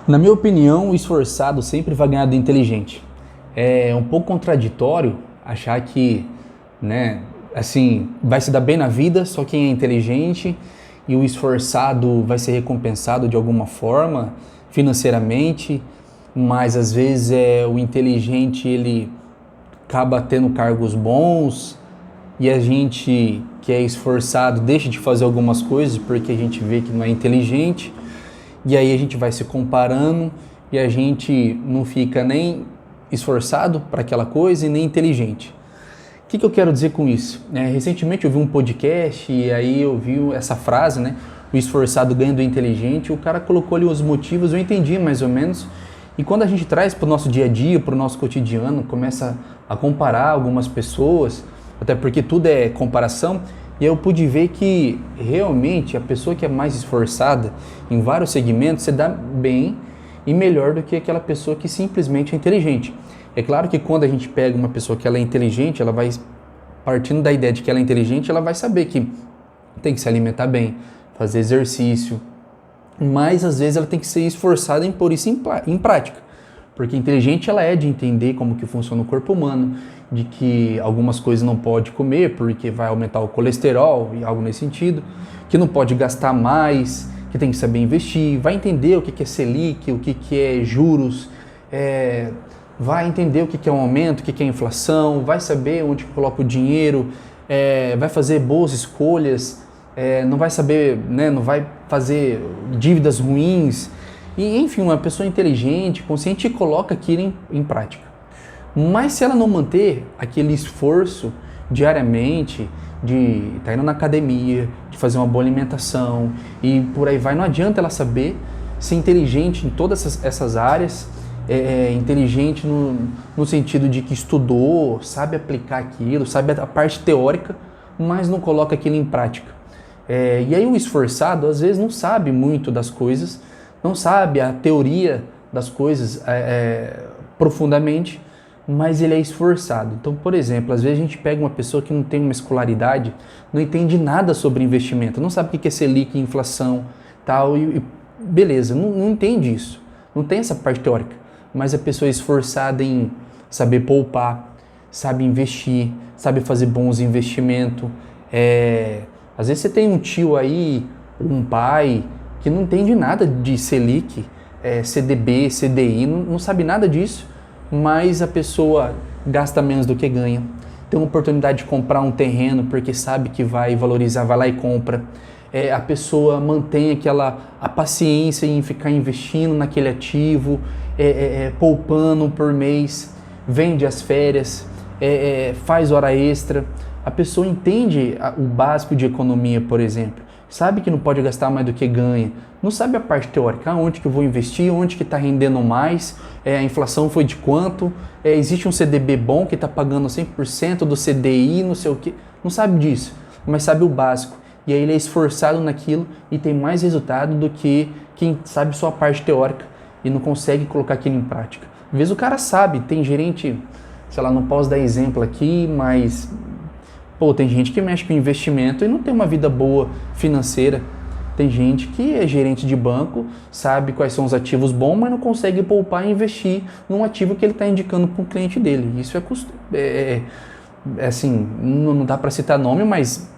Na minha opinião, o esforçado sempre vai ganhar do inteligente. É um pouco contraditório achar que, né, assim, vai se dar bem na vida só quem é inteligente e o esforçado vai ser recompensado de alguma forma, financeiramente, mas às vezes o inteligente ele acaba tendo cargos bons e a gente que é esforçado deixa de fazer algumas coisas porque a gente vê que não é inteligente. E aí a gente vai se comparando e a gente não fica nem esforçado para aquela coisa e nem inteligente. O que eu quero dizer com isso? Recentemente eu vi um podcast e aí eu vi essa frase, né? O esforçado ganha do inteligente. O cara colocou ali os motivos, eu entendi mais ou menos. E quando a gente traz para o nosso dia a dia, para o nosso cotidiano, começa a comparar algumas pessoas, até porque tudo é comparação, e eu pude ver que realmente a pessoa que é mais esforçada em vários segmentos se dá bem e melhor do que aquela pessoa que simplesmente é inteligente. É claro que quando a gente pega uma pessoa que ela é inteligente, ela vai partindo da ideia de que ela é inteligente, ela vai saber que tem que se alimentar bem, fazer exercício, mas às vezes ela tem que ser esforçada em pôr isso em prática. Porque inteligente ela é de entender como que funciona o corpo humano, de que algumas coisas não pode comer porque vai aumentar o colesterol e algo nesse sentido, que não pode gastar mais, que tem que saber investir, vai entender o que é Selic, o que é juros, vai entender o que é um aumento, o que é inflação, vai saber onde coloca o dinheiro, vai fazer boas escolhas, não vai saber, né, não vai fazer dívidas ruins. E, enfim, uma pessoa inteligente, consciente, coloca aquilo em prática. Mas se ela não manter aquele esforço diariamente de estar indo na academia, de fazer uma boa alimentação e por aí vai, não adianta ela saber ser inteligente em todas essas áreas, inteligente no sentido de que estudou, sabe aplicar aquilo, sabe a parte teórica, mas não coloca aquilo em prática. E aí o esforçado, às vezes, não sabe muito das coisas, não sabe a teoria das coisas profundamente, mas ele é esforçado. Então, por exemplo, às vezes a gente pega uma pessoa que não tem uma escolaridade, não entende nada sobre investimento, não sabe o que é Selic, inflação, tal, e beleza, não entende isso, não tem essa parte teórica, mas a pessoa é esforçada em saber poupar, sabe investir, sabe fazer bons investimentos. Às vezes você tem um tio aí, um pai, que não entende nada de Selic, CDB, CDI, não sabe nada disso, mas a pessoa gasta menos do que ganha, tem uma oportunidade de comprar um terreno porque sabe que vai valorizar, vai lá e compra. A pessoa mantém a paciência em ficar investindo naquele ativo, poupando por mês, vende as férias, faz hora extra. A pessoa entende o básico de economia, por exemplo. Sabe que não pode gastar mais do que ganha, não sabe a parte teórica, onde que eu vou investir, onde que está rendendo mais, a inflação foi de quanto, existe um CDB bom que está pagando 100% do CDI, não sei o que, não sabe disso, mas sabe o básico, e aí ele é esforçado naquilo e tem mais resultado do que quem sabe só a parte teórica e não consegue colocar aquilo em prática. Às vezes o cara sabe, tem gerente, sei lá, não posso dar exemplo aqui, mas tem gente que mexe com investimento e não tem uma vida boa financeira. Tem gente que é gerente de banco, sabe quais são os ativos bons, mas não consegue poupar e investir num ativo que ele está indicando para o cliente dele. Isso assim, não dá para citar nome, mas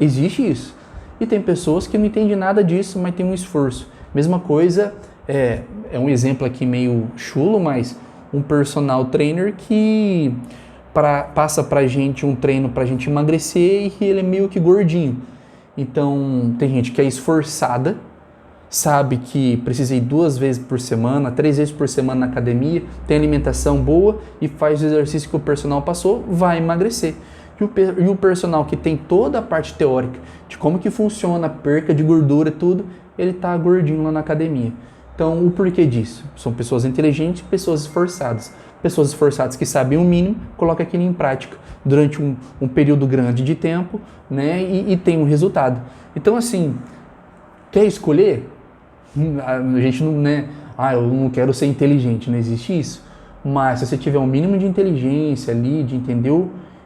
existe isso. E tem pessoas que não entendem nada disso, mas tem um esforço. Mesma coisa, é um exemplo aqui meio chulo, mas um personal trainer que passa pra gente um treino pra gente emagrecer e ele é meio que gordinho. Então, tem gente que é esforçada, sabe que precisa ir 2 vezes por semana, 3 vezes por semana na academia, tem alimentação boa e faz o exercício que o personal passou, vai emagrecer. E o personal que tem toda a parte teórica de como que funciona a perca de gordura e tudo, ele tá gordinho lá na academia. Então, o porquê disso? São pessoas inteligentes, pessoas esforçadas. Pessoas esforçadas que sabem o mínimo, colocam aquilo em prática durante um período grande de tempo, né, e tem um resultado. Então, assim, quer escolher? A gente não, né, eu não quero ser inteligente, não existe isso. Mas se você tiver um mínimo de inteligência ali, de entender,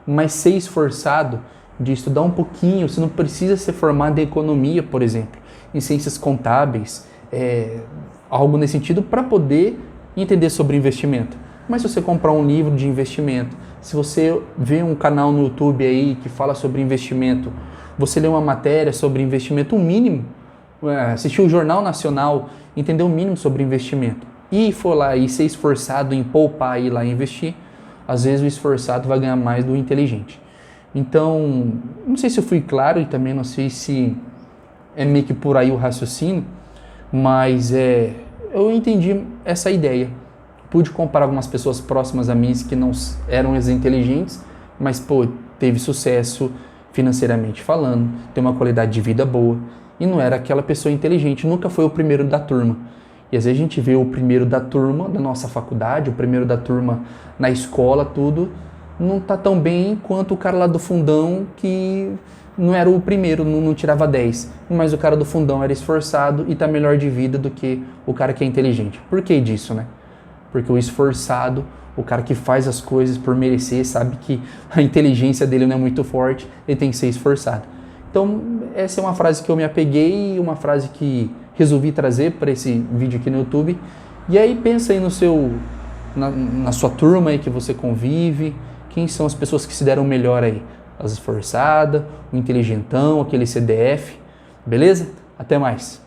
mas ser esforçado, de estudar um pouquinho, você não precisa ser formado em economia, por exemplo, em ciências contábeis, algo nesse sentido para poder entender sobre investimento. Mas se você comprar um livro de investimento, se você vê um canal no YouTube aí que fala sobre investimento, você lê uma matéria sobre investimento, o mínimo, assistir o Jornal Nacional, entender o mínimo sobre investimento e for lá e ser esforçado em poupar e ir lá investir, às vezes o esforçado vai ganhar mais do inteligente. Então, não sei se eu fui claro e também não sei se é meio que por aí o raciocínio, mas eu entendi essa ideia. Pude comparar algumas pessoas próximas a mim que não eram as inteligentes, mas pô, teve sucesso financeiramente falando, tem uma qualidade de vida boa e não era aquela pessoa inteligente, nunca foi o primeiro da turma. E às vezes a gente vê o primeiro da turma da nossa faculdade, o primeiro da turma na escola, tudo, não tá tão bem quanto o cara lá do fundão que não era o primeiro, não tirava 10. Mas o cara do fundão era esforçado e tá melhor de vida do que o cara que é inteligente. Por que disso, né? Porque o esforçado, o cara que faz as coisas por merecer, sabe que a inteligência dele não é muito forte, ele tem que ser esforçado. Então, essa é uma frase que eu me apeguei, uma frase que resolvi trazer para esse vídeo aqui no YouTube. E aí pensa aí na sua turma aí que você convive, quem são as pessoas que se deram melhor aí? As esforçadas, o inteligentão, aquele CDF, beleza? Até mais!